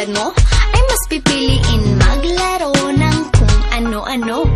tulad mo ay mas pipiliin maglaro ng kung ano-ano.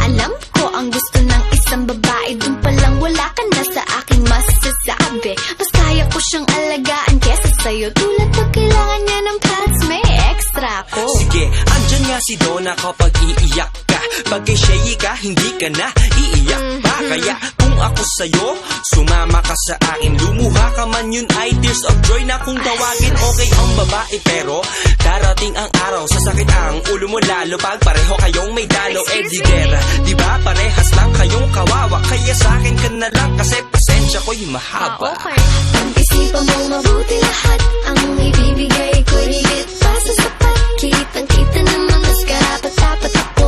Alam ko ang gusto ng isang babae, dun palang wala ka na sa aking masasabi. Mas kaya ko siyang alagaan kesa sa'yo. Tulad pag kailangan niya ng pads, may extra ko. Sige, andyan nga si Donna kapag iiyak ka. Pag kay Shay ka, hindi ka na iiyak pa. Kaya kung ako sa'yo, sumama ka sa akin. Lumuha ka man, yun ay tears of joy na kung tawagin. Okay ang babae pero darating ang araw, sasakit ang ulo mo lalo pag pareho kayong may dalo. Di gera, diba parehas lang kayong kawawa. Kaya sa'kin ka na lang kasi pasensya ko'y mahaba. Okay. Pag-isipan mo mabuti lahat, ang ibibigay ko'y higit pa sa sapat. Kitang-kita naman mas karapat-dapat ako.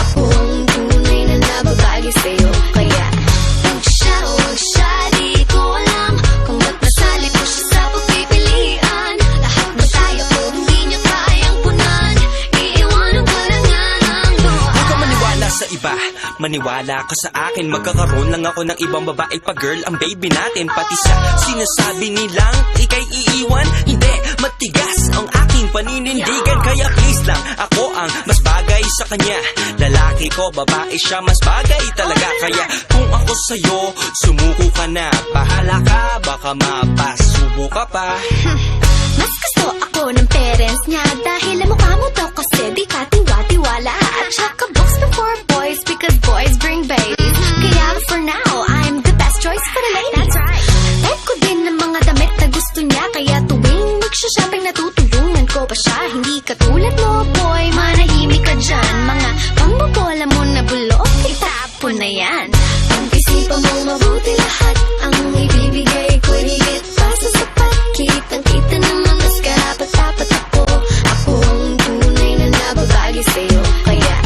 Ako ang tunay na nababagi sa'yo. Kaya huwag siya, di ko alam kung ba't nasali ko siya sa pagpipilian. Lahat ba tayo ko hindi niya kayang punan? Iiwanan ko lang nga ng doon. Huwag ka maniwala sa iba, maniwala ka sa akin. Magkakaroon lang ako ng ibang babae pa girl ang baby natin. Pati sa sinasabi nilang ika'y iiwan, hindi, matigas ang aking paninindigan. Kaya please lang, ako ang mas bagay sa kanya. Lalaki ko, babae siya, mas bagay talaga. Kaya kung ako sa'yo, sumuko ka na. Bahala ka, baka mapasubo ka pa. Mas gusto ako ng parents niya dahil ang mukha mo daw kasi di ka tiwa-tiwala. At saka books before boys because boys bring babies. Kaya for now, I'm the best choice for the ladies. That's right. Type ko din ng mga damit na gusto niya. Kaya tuwing magsha-shopping natutulungan ko pa siya. Hindi katulad mo boy, manahimik ka dyan. Mga pambobola mo na bulok, itapon na yan. Pag-isipan mo mabuti lahat, ang ibibigay ko'y higit pa sa sapat. Kitang-kita naman mas karapat-dapat ako. Ako ang tunay na nababagi sa'yo. Kaya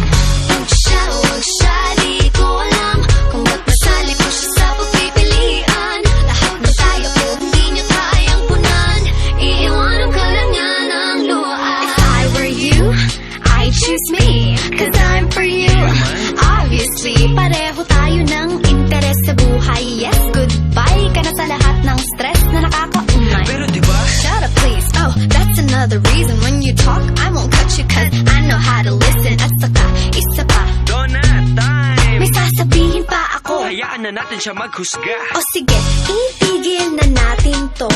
huwag siya, di ko alam kung ba't masali ko siya sa pagpipilian. Lahat ba tayo ko hindi niya kayang punan? Iiwanan ka lang nga ng luha. If I were you, I'd choose me, cause I'm for you. Obviously, pareho tayo ng interes sa buhay. Yes, goodbye ka na sa lahat ng stress na nakakaumay. Pero diba? Shut up please, oh, that's another reason when you talk, I won't cut you cause I know how to listen. At saka, isa pa, Donna, time! may sasabihin pa ako. Hayaan na natin siya maghusga. O sige, itigil na natin to.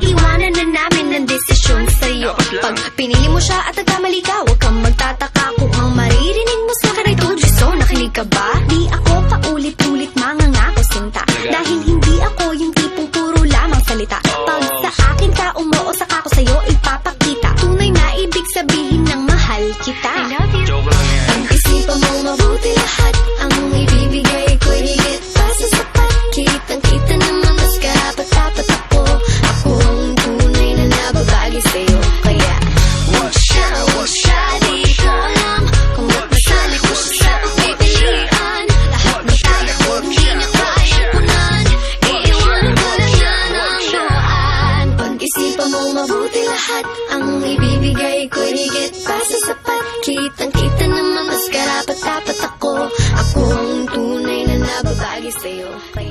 Iiwanan na namin ng desisyon sa'yo. Dapat lang. Pag pinili mo siya at nagkamali ka, huwag kang magtataka kung ang maririnig mo sa akin ay told you so. Nakinig ka ba? Di ako paulit-ulit mangangako sinta. Dahil hindi ako yung tipong puro lamang salita. Pag sa akin ka umuo, saka ko sa'yo ipapakita. Tunay na ibig sabihin ng mahal kita. I love you. Joke lang yan. Pag-isipan mo mabuti lahat, ang ibibigay ko'y higit pa sa sapat. Kitang-kita naman mas karapat-dapat ako. Ako ang tunay na nababagi sa'yo. Kaya huwag siya, di ko alam kung ba't masali ko siya sa pagpipilian. Lahat ba tayo ko hindi niya kayang punan? Iiwanan ko lang yan ang luhaan. Pag-isipan mo mabuti lahat, ang ibibigay ko'y higit pa sa sapat. Kitang-kita naman mas karapat-dapat ako. Ako ang tunay na nababagi sa'yo. Kaya